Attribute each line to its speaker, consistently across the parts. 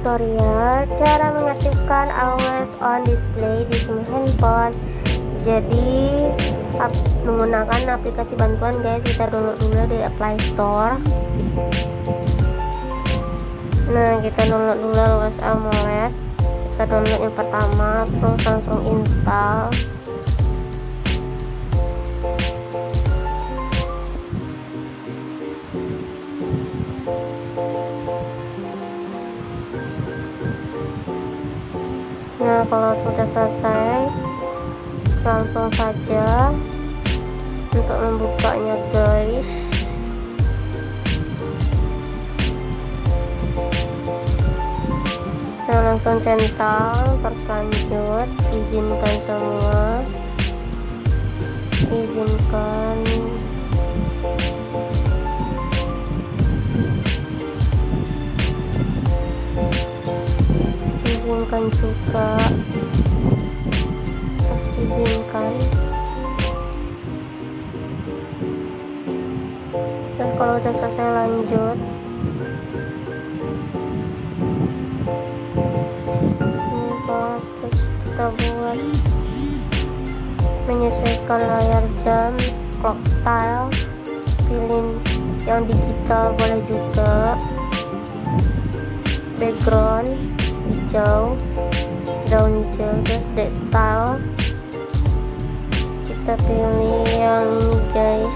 Speaker 1: tutorial cara mengaktifkan always on display di semua handphone. Jadi menggunakan aplikasi bantuan guys, kita download dulu di Play Store. Nah, kita download dulu always AMOLED. Kita download yang pertama, terus langsung install. Nah, kalau sudah selesai, langsung saja untuk membukanya guys. Nah, langsung centang, terlanjut, izinkan semua, izinkan. Izinkan juga, terus izinkan. Dan kalau udah selesai lanjut. Ini terus kita buat menyesuaikan layar jam, clock style, pilih yang digital boleh juga, background hijau, daun hijau, terus date style kita pilih yang ini guys.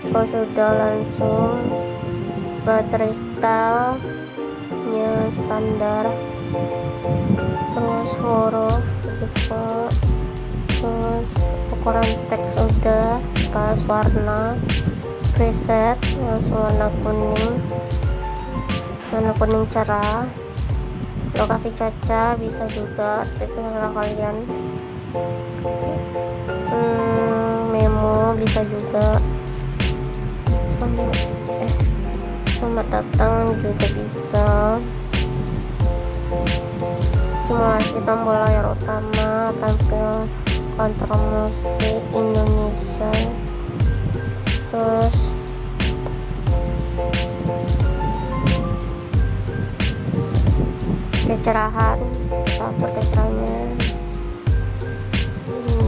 Speaker 1: Kalau sudah, langsung baterai style nya standar, terus huruf default, terus ukuran teks udah, pas warna preset langsung warna kuning cerah. Lokasi cuaca bisa juga, terserah kalian. Memo bisa juga, selamat datang juga bisa. Simulasi tombol layar utama, tampil kontrol musik Indonesia, terus kecerahan, faktor kecerahannya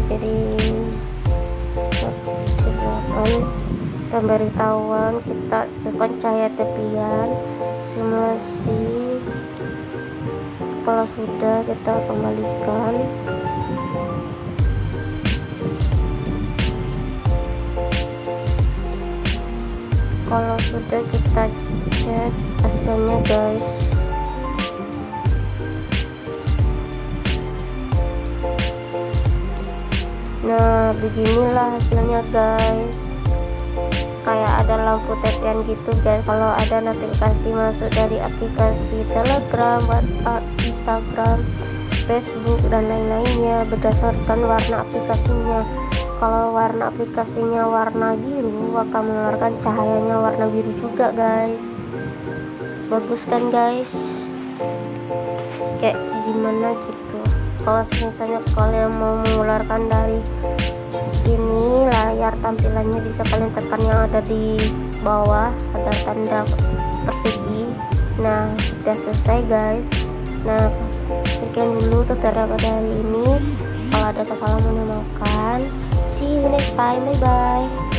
Speaker 1: jadi pemberitahuan, kita tekan cahaya tepian, simulasi. Kalau sudah, kita kembalikan. Kalau sudah, kita cek hasilnya guys. Nah, beginilah hasilnya guys, kayak ada lampu tepian gitu guys. Kalau ada notifikasi masuk dari aplikasi Telegram, WhatsApp, Instagram, Facebook dan lain-lainnya berdasarkan warna aplikasinya. Kalau warna aplikasinya warna biru, akan mengeluarkan cahayanya warna biru juga guys. Bagus kan guys, kayak gimana gitu. Kalau misalnya kalian mau mengeluarkan dari ini layar tampilannya, bisa kalian tekan yang ada di bawah, ada tanda persegi. Nah, udah selesai guys. Nah, sekian dulu tutorial pada hari ini. Kalau ada kesalahan, mohon maaf. See you next time, bye bye.